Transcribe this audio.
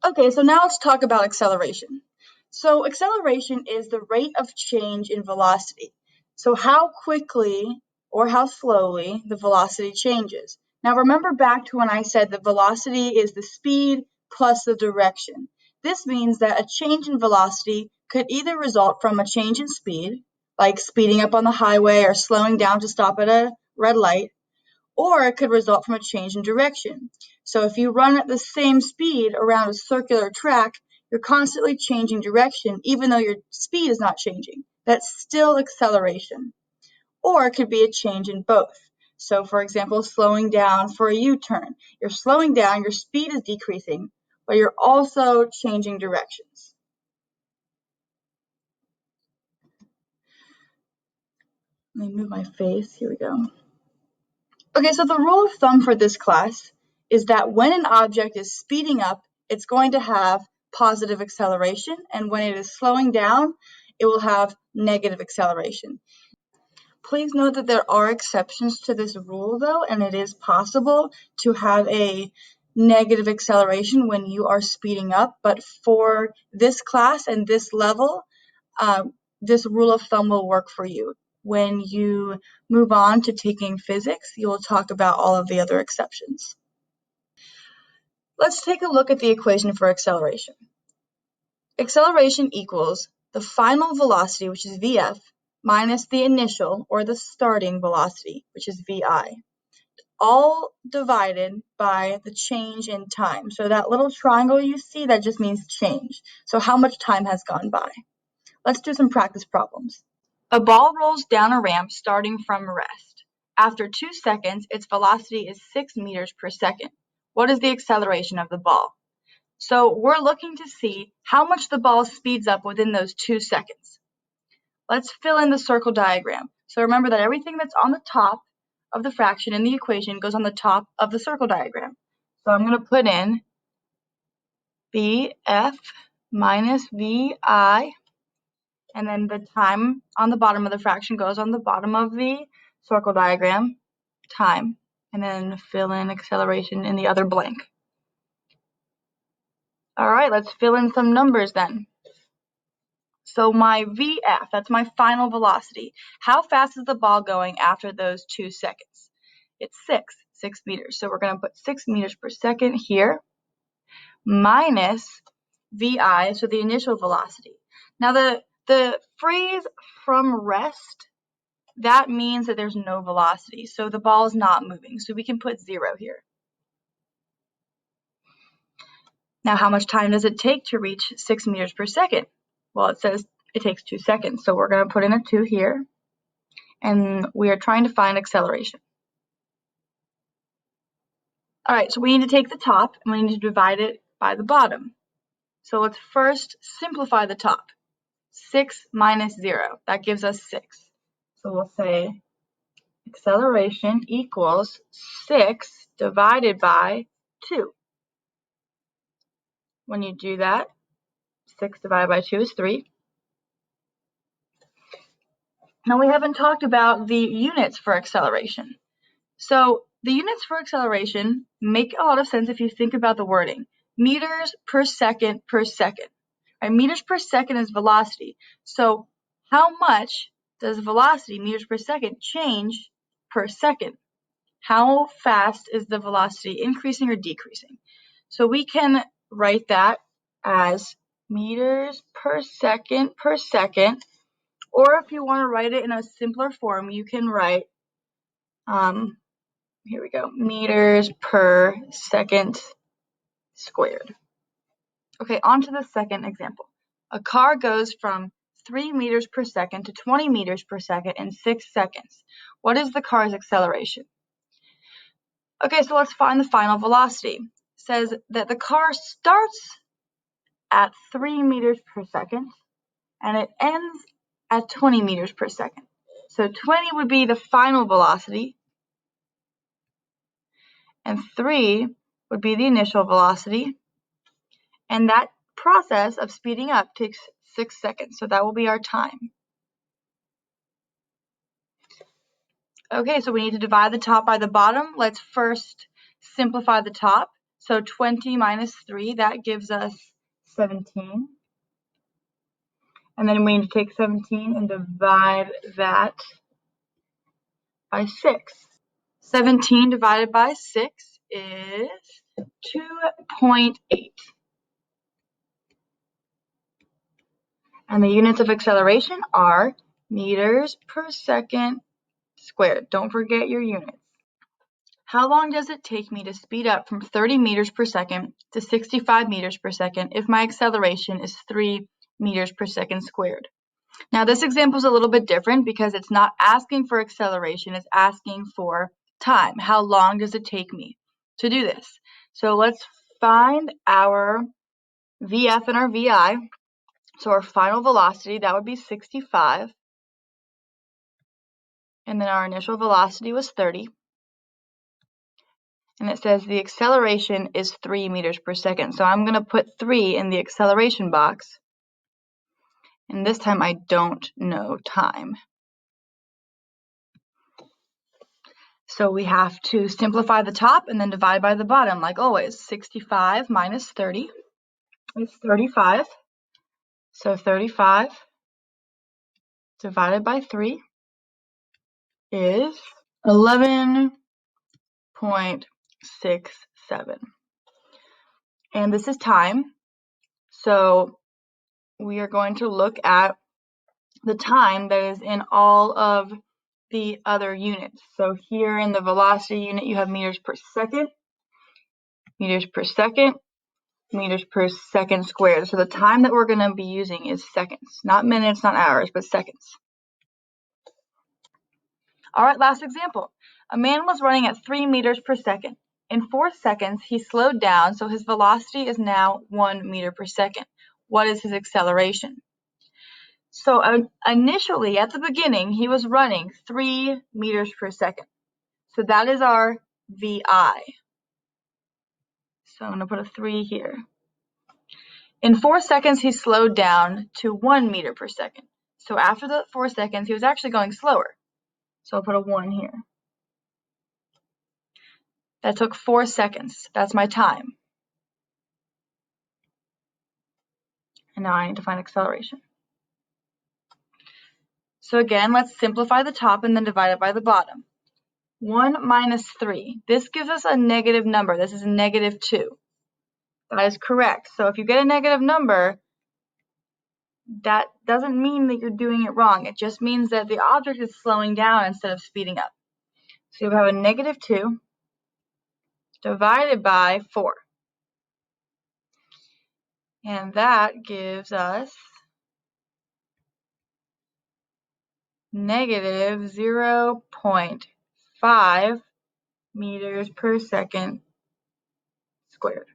Okay, so now let's talk about acceleration. So acceleration is the rate of change in velocity. So how quickly or how slowly the velocity changes. Now remember back to when I said the velocity is the speed plus the direction. This means that a change in velocity could either result from a change in speed, like speeding up on the highway or slowing down to stop at a red light, or it could result from a change in direction. So if you run at the same speed around a circular track, you're constantly changing direction, even though your speed is not changing. That's still acceleration. Or it could be a change in both. So for example, slowing down for a U-turn. You're slowing down, your speed is decreasing, but you're also changing directions. Let me move my face, here we go. Okay, so the rule of thumb for this class is that when an object is speeding up, it's going to have positive acceleration, and when it is slowing down, it will have negative acceleration. Please note that there are exceptions to this rule, though, and it is possible to have a negative acceleration when you are speeding up, but for this class and this level, this rule of thumb will work for you. When you move on to taking physics, you will talk about all of the other exceptions. Let's take a look at the equation for acceleration. Acceleration equals the final velocity, which is VF, minus the initial or the starting velocity, which is VI, all divided by the change in time. So that little triangle you see, that just means change. So how much time has gone by? Let's do some practice problems. A ball rolls down a ramp starting from rest. After 2 seconds, its velocity is 6 meters per second. What is the acceleration of the ball? So we're looking to see how much the ball speeds up within those 2 seconds. Let's fill in the circle diagram. So remember that everything that's on the top of the fraction in the equation goes on the top of the circle diagram. So I'm going to put in VF minus VI, and then the time on the bottom of the fraction goes on the bottom of the circle diagram, time, and then fill in acceleration in the other blank. All right, let's fill in some numbers then. So my VF, that's my final velocity. How fast is the ball going after those 2 seconds? It's 6 meters. So we're going to put 6 meters per second here, minus VI, so the initial velocity. Now the phrase from rest, that means that there's no velocity. So the ball is not moving. So we can put 0 here. Now how much time does it take to reach 6 meters per second? Well, it says it takes 2 seconds. So we're going to put in a 2 here. And we are trying to find acceleration. All right, so we need to take the top and we need to divide it by the bottom. So let's first simplify the top. 6 minus 0, that gives us 6. So we'll say acceleration equals 6 divided by 2. When you do that, 6 divided by 2 is 3. Now we haven't talked about the units for acceleration. So the units for acceleration make a lot of sense if you think about the wording. Meters per second per second. Right? Meters per second is velocity. So how much does velocity, meters per second, change per second? How fast is the velocity increasing or decreasing? So we can write that as meters per second, or if you want to write it in a simpler form, you can write here we go, meters per second squared. Okay, on to the second example. A car goes from 3 meters per second to 20 meters per second in 6 seconds. What is the car's acceleration? Okay, so let's find the final velocity. It says that the car starts at 3 meters per second and it ends at 20 meters per second. So 20 would be the final velocity, and 3 would be the initial velocity, and that process of speeding up takes 6 seconds, so that will be our time. Okay, so we need to divide the top by the bottom. Let's first simplify the top. So 20 minus 3, that gives us 17. And then we need to take 17 and divide that by 6. 17 divided by 6 is 2.8. And the units of acceleration are meters per second squared. Don't forget your units. How long does it take me to speed up from 30 meters per second to 65 meters per second if my acceleration is 3 meters per second squared? Now this example is a little bit different because it's not asking for acceleration, it's asking for time. How long does it take me to do this? So let's find our VF and our VI. So our final velocity, that would be 65. And then our initial velocity was 30. And it says the acceleration is 3 meters per second. So I'm going to put 3 in the acceleration box. And this time I don't know time. So we have to simplify the top and then divide by the bottom, like always. 65 minus 30 is 35. So 35 divided by 3 is 11.67. And this is time. So we are going to look at the time that is in all of the other units. So here in the velocity unit, you have meters per second, meters per second, meters per second squared. So the time that we're going to be using is seconds, not minutes, not hours, but seconds. All right, last example. A man was running at 3 meters per second. In 4 seconds, he slowed down, so his velocity is now 1 meter per second. What is his acceleration? So initially, at the beginning, he was running 3 meters per second. So that is our VI. So I'm going to put a 3 here. In 4 seconds, he slowed down to 1 meter per second. So after the 4 seconds, he was actually going slower. So I'll put a 1 here. That took 4 seconds. That's my time. And now I need to find acceleration. So again, let's simplify the top and then divide it by the bottom. 1 minus 3. This gives us a negative number. This is negative 2. That is correct. So if you get a negative number, that doesn't mean that you're doing it wrong. It just means that the object is slowing down instead of speeding up. So you have a negative 2 divided by 4. And that gives us negative 0.5 meters per second squared.